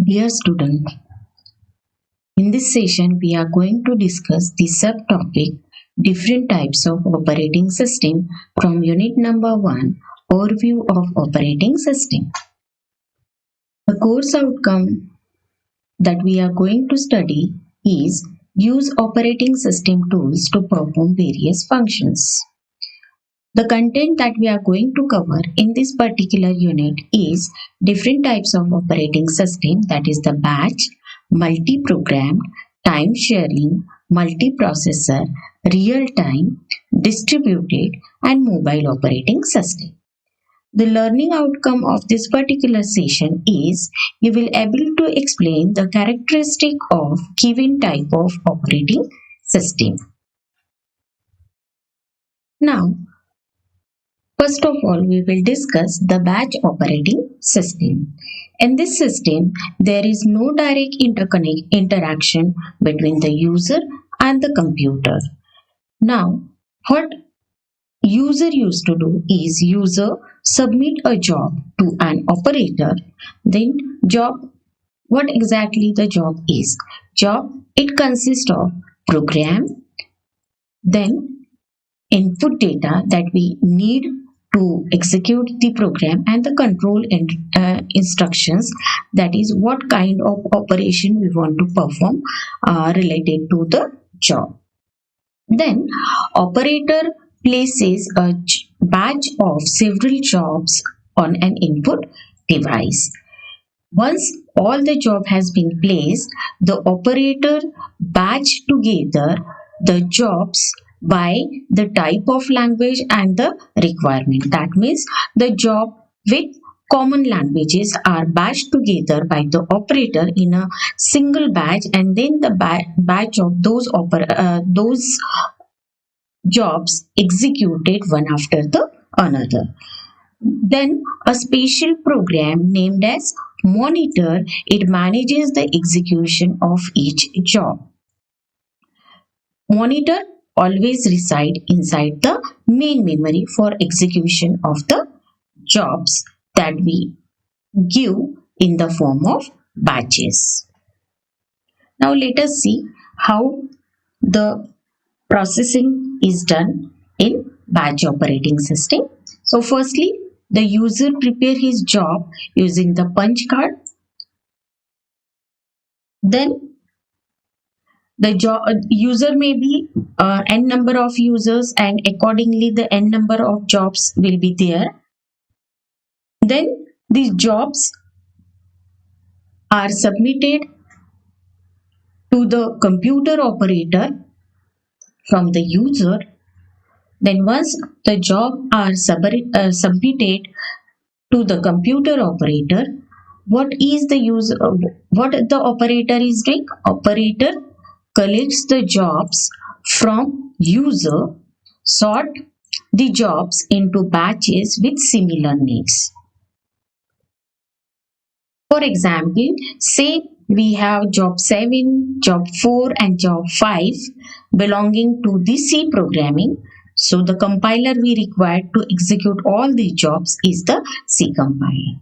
Dear student, in this session we are going to discuss the subtopic different types of operating system from unit number 1 overview of operating system. The course outcome that we are going to study is use operating system tools to perform various functions. The content that we are going to cover in this particular unit is different types of operating system, that is the batch, multi-programmed, time sharing, multiprocessor, real-time, distributed and mobile operating system. The learning outcome of this particular session is you will able to explain the characteristic of given type of operating system. Now, first of all, we will discuss the batch operating system. In this system, there is no direct interaction between the user and the computer. Now, what user used to do is user submit a job to an operator. Then job, what exactly the job is? Job, it consists of program, then input data that we need to execute the program and the control instructions, that is what kind of operation we want to perform related to the job. Then operator places a batch of several jobs on an input device. Once all the job has been placed, the operator batch together the jobs by the type of language and the requirement. That means the job with common languages are batched together by the operator in a single batch, and then the batch of those jobs executed one after the another. Then a special program named as monitor, it manages the execution of each job. Monitor always reside inside the main memory for execution of the jobs that we give in the form of batches. Now let us see how the processing is done in batch operating system. So firstly, the user prepare his job using the punch card. Then the user may be n number of users, and accordingly the n number of jobs will be there. Then these jobs are submitted to the computer operator from the user. Then once the job are submitted to the computer operator, what the operator is doing? Operator collects the jobs from user, sort the jobs into batches with similar names. For example, say we have job 7, job 4 and job 5 belonging to the C programming. So the compiler we require to execute all these jobs is the C compiler.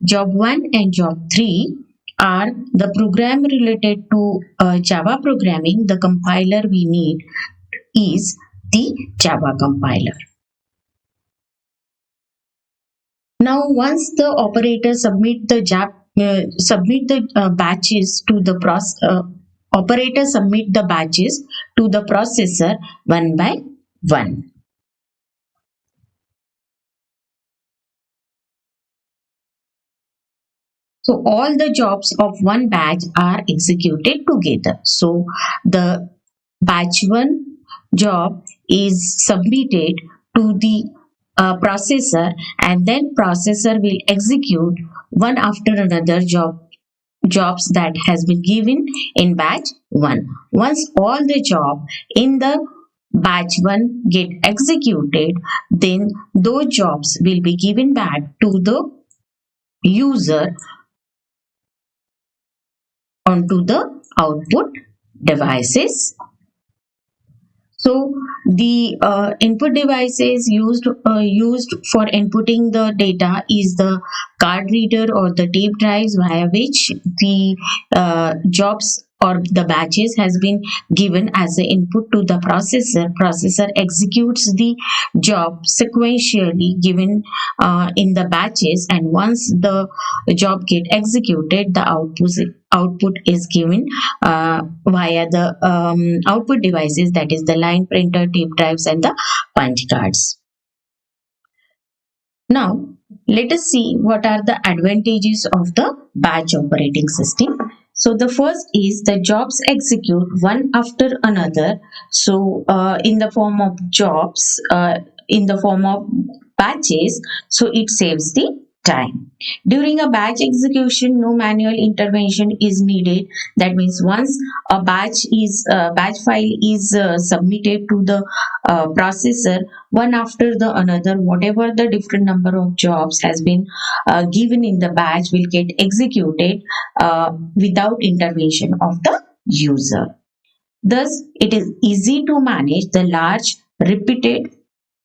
Job 1 and job 3 are the program related to Java programming. The compiler we need is the Java compiler. Now once the operator submit the batches to the operator submit the batches to the processor one by one. So all the jobs of one batch are executed together. So the batch 1 job is submitted to the processor, and then processor will execute one after another jobs that has been given in batch 1. Once all the job in the batch 1 get executed, then those jobs will be given back to the user onto the output devices. So the input devices used for inputting the data is the card reader or the tape drives via which the jobs or the batches has been given as the input to the processor. Processor executes the job sequentially given in the batches, and once the job get executed, the output is given via the output devices, that is the line printer, tape drives, and the punch cards. Now, let us see what are the advantages of the batch operating system. So, the first is the jobs execute one after another. So, in the form of jobs, in the form of batches, so it saves the time. During a batch execution, no manual intervention is needed. That means once a batch file is submitted to the processor, one after the another, whatever the different number of jobs has been given in the batch will get executed without intervention of the user. Thus, it is easy to manage the large repeated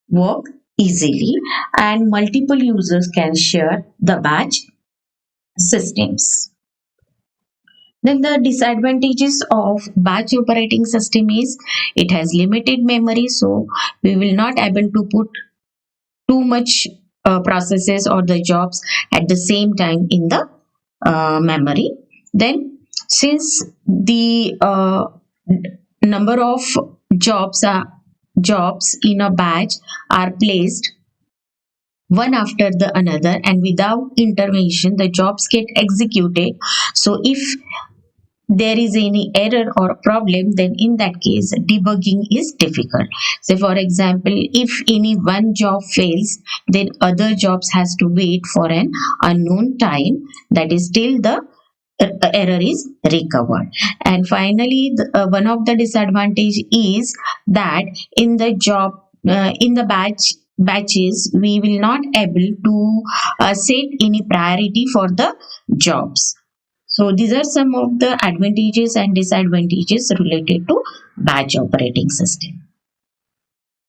work easily, and multiple users can share the batch systems. Then the disadvantages of batch operating system is it has limited memory, so we will not able to put too much processes or the jobs at the same time in the memory. Then since the number of jobs in a batch are placed one after the another and without intervention, the jobs get executed. So if there is any error or problem, then in that case debugging is difficult. So for example, if any one job fails, then other jobs has to wait for an unknown time, that is till the error is recovered. And finally, one of the disadvantage is that in the in the batches we will not able to set any priority for the jobs. So these are some of the advantages and disadvantages related to batch operating system.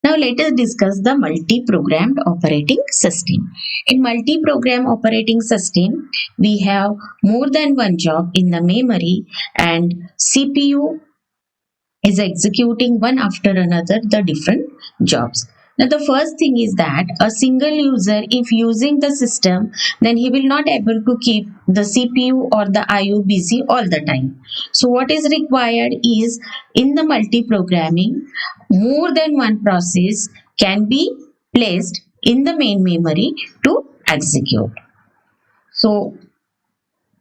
Now let us discuss the multi-programmed operating system. In multi-program operating system, we have more than one job in the memory, and CPU is executing one after another the different jobs. Now the first thing is that a single user, if using the system, then he will not able to keep the CPU or the IO busy all the time. So what is required is in the multi-programming, more than one process can be placed in the main memory to execute. So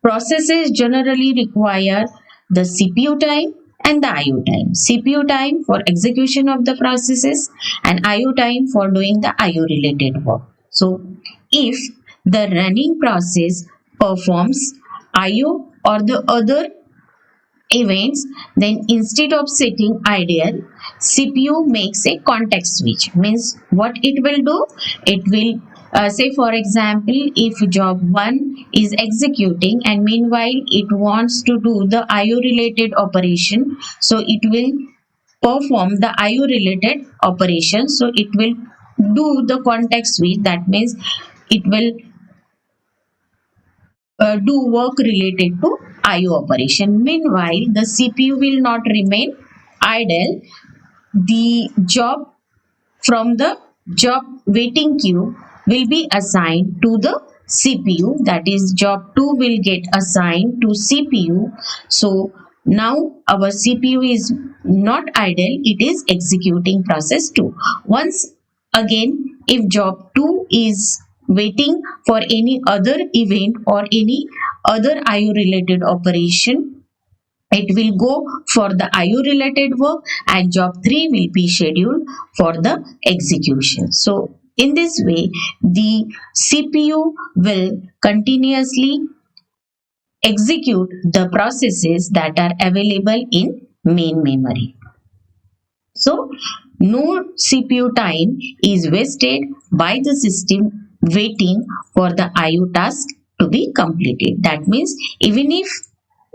processes generally require the CPU time and the IO time. CPU time for execution of the processes and IO time for doing the IO related work. So if the running process performs IO or the other events, then instead of sitting idle, CPU makes a context switch. Means what it will do? It will say for example, if job 1 is executing and meanwhile it wants to do the IO related operation, so it will perform the IO related operation. So it will do the context switch. That means it will do work related to IO operation. Meanwhile, the CPU will not remain idle. The job from the job waiting queue will be assigned to the CPU. That is, job 2 will get assigned to CPU. So now our CPU is not idle, it is executing process 2. Once again, if job 2 is waiting for any other event or any other IO related operation, it will go for the IO related work, and job 3 will be scheduled for the execution. So in this way, the CPU will continuously execute the processes that are available in main memory. So no CPU time is wasted by the system waiting for the IO task to be completed. That means even if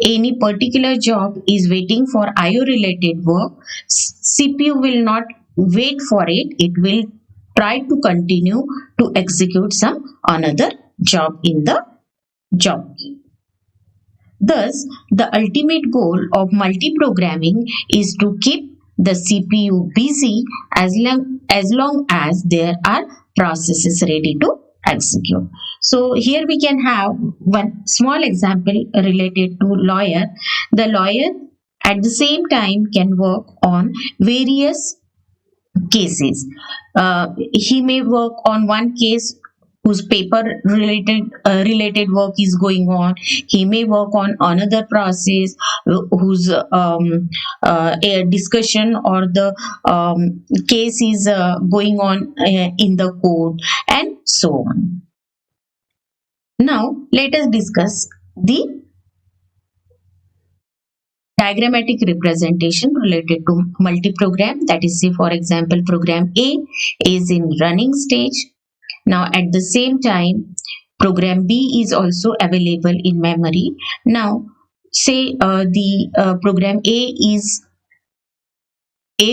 any particular job is waiting for IO related work, CPU will not wait for it. It will try to continue to execute some another job in the job queue. Thus, the ultimate goal of multiprogramming is to keep the CPU busy as long as there are processes ready to execute. So here we can have one small example related to lawyer. The lawyer at the same time can work on various cases. He may work on one case whose paper related work is going on. He may work on another process whose a discussion or the case is going on in the court, and so on. Now let us discuss the diagrammatic representation related to multi-program. That is, say for example, program A is in running stage. Now at the same time, program B is also available in memory. Now say the program A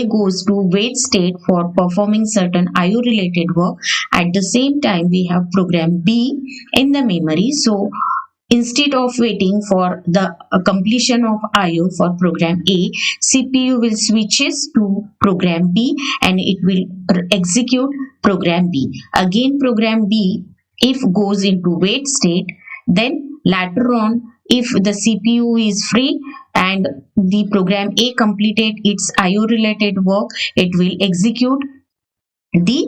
goes to wait state for performing certain IO related work. At the same time, we have program B in the memory. So instead of waiting for the completion of IO for program A, CPU will switches to program B and it will execute program B. Again, program B, if goes into wait state, then later on, if the CPU is free and the program A completed its IO related work, it will execute the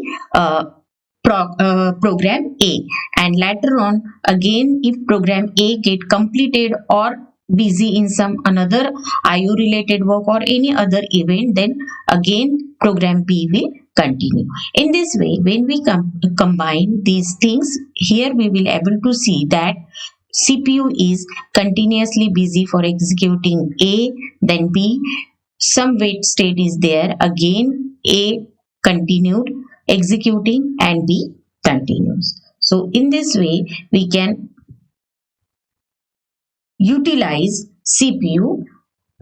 program A, and later on again if program A get completed or busy in some another IO related work or any other event, then again program B will continue. In this way, when we combine these things, here we will able to see that CPU is continuously busy for executing A, then B, some wait state is there, again A continued executing and B continues. So in this way, we can utilize CPU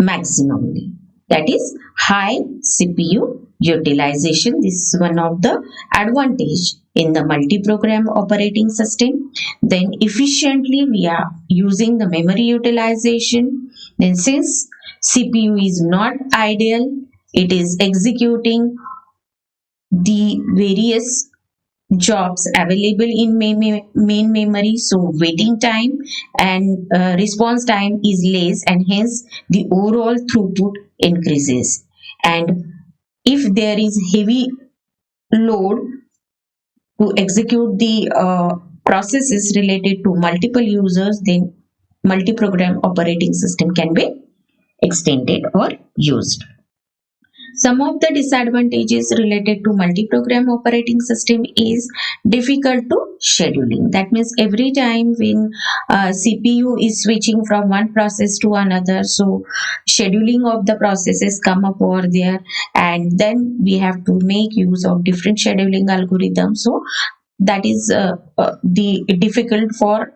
maximally. That is high CPU utilization. This is one of the advantage in the multi-program operating system. Then efficiently we are using the memory utilization. Then since CPU is not ideal, it is executing the various jobs available in main memory, so waiting time and response time is less, and hence the overall throughput increases. And if there is heavy load to execute the processes related to multiple users, then multi-program operating system can be extended or used. Some of the disadvantages related to multi-program operating system is difficult to scheduling. That means every time when CPU is switching from one process to another, so scheduling of the processes come up over there, and then we have to make use of different scheduling algorithms. So that is the difficult for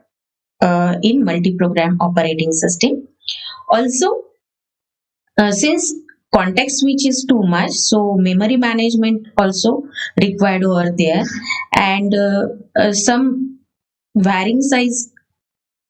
in multi-program operating system. Also, since context switch is too much, so memory management also required over there, and some varying size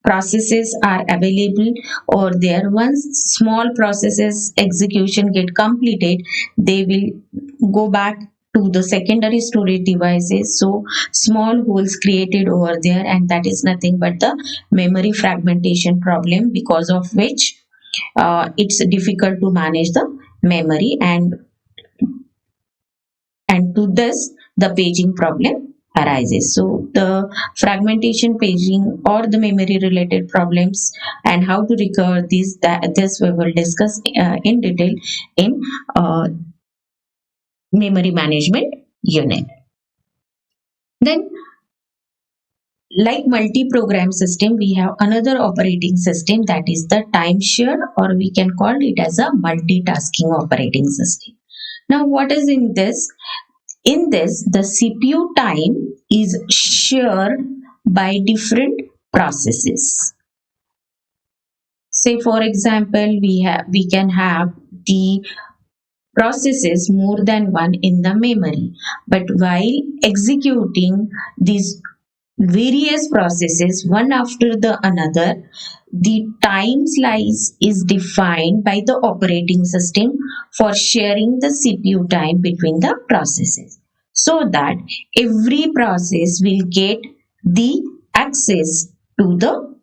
processes are available or there. Once small processes execution get completed, they will go back to the secondary storage devices, so small holes created over there, and that is nothing but the memory fragmentation problem, because of which it's difficult to manage the memory, and to this the paging problem arises. So the fragmentation, paging, or the memory related problems and how to recover this we will discuss in detail in memory management unit. Then, like multi-program system, we have another operating system, that is the time shared, or we can call it as a multitasking operating system. Now what is in this? In this, the CPU time is shared by different processes. Say for example, we can have the processes more than one in the memory, but while executing these various processes one after the another, the time slice is defined by the operating system for sharing the CPU time between the processes, so that every process will get the access to the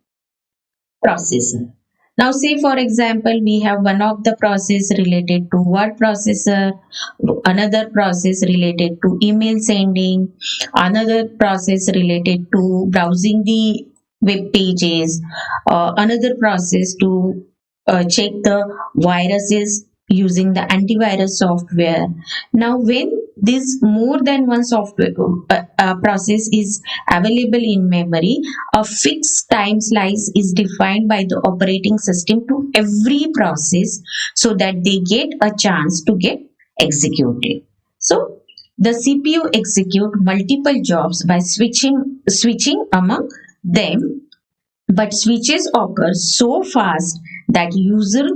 processor. Now, say for example, we have one of the process related to word processor, another process related to email sending, another process related to browsing the web pages, another process to check the viruses using the antivirus software. Now, when this more than one software process is available in memory, a fixed time slice is defined by the operating system to every process so that they get a chance to get executed. So the CPU execute multiple jobs by switching among them, but switches occur so fast that user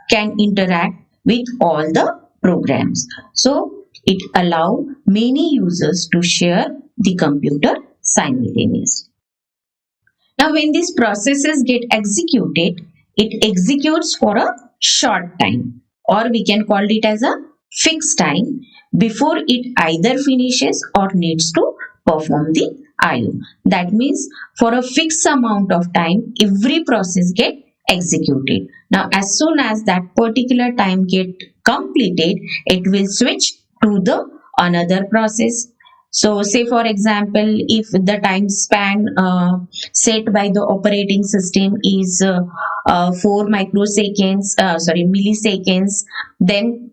can interact with all the programs. So it allow many users to share the computer simultaneously. Now, when these processes get executed, it executes for a short time, or we can call it as a fixed time before it either finishes or needs to perform the IO. That means for a fixed amount of time, every process get executed. Now, as soon as that particular time get completed, it will switch to the another process. So, say for example, if the time span set by the operating system is 4 microseconds, sorry, milliseconds, then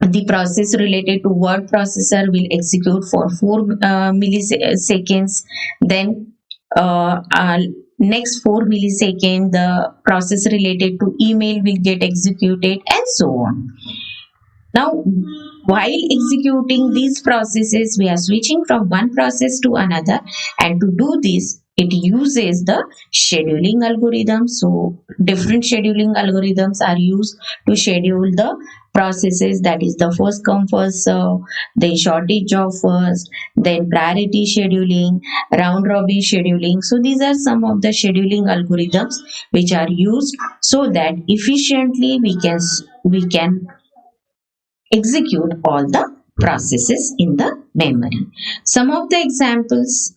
the process related to word processor will execute for 4 milliseconds. Then next 4 milliseconds, the process related to email will get executed, and so on. Now, while executing these processes, we are switching from one process to another, and to do this, it uses the scheduling algorithm. So, different scheduling algorithms are used to schedule the processes, that is the first come first serve, then shortage of first, then priority scheduling, round robin scheduling. So, these are some of the scheduling algorithms which are used so that efficiently we can execute all the processes in the memory. Some of the examples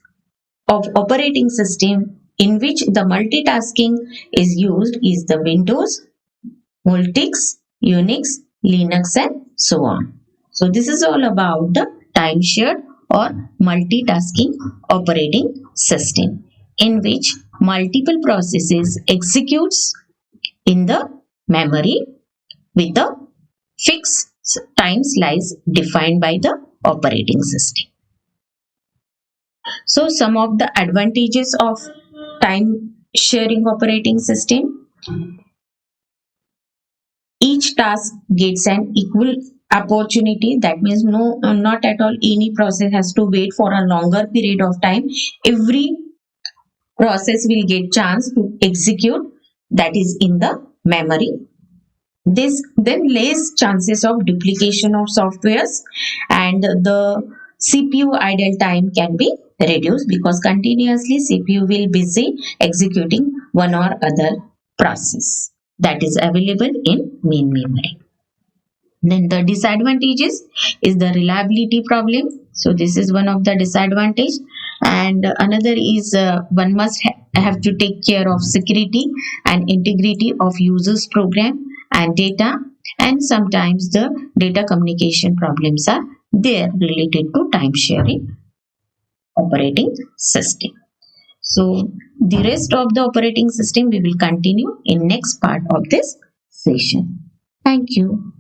of operating system in which the multitasking is used is the Windows, Multics, Unix, Linux, and so on. So this is all about the time shared or multitasking operating system in which multiple processes executes in the memory with a fixed time slice defined by the operating system. So some of the advantages of time sharing operating system: each task gets an equal opportunity. That means not at all any process has to wait for a longer period of time. Every process will get chance to execute, that is in the memory. This then less chances of duplication of softwares, and the CPU idle time can be reduced because continuously CPU will busy executing one or other process that is available in main memory. Then the disadvantages is the reliability problem. So this is one of the disadvantage, and another is one must have to take care of security and integrity of users program and data, and sometimes the data communication problems are there related to time sharing operating system. So the rest of the operating system we will continue in next part of this session. Thank you.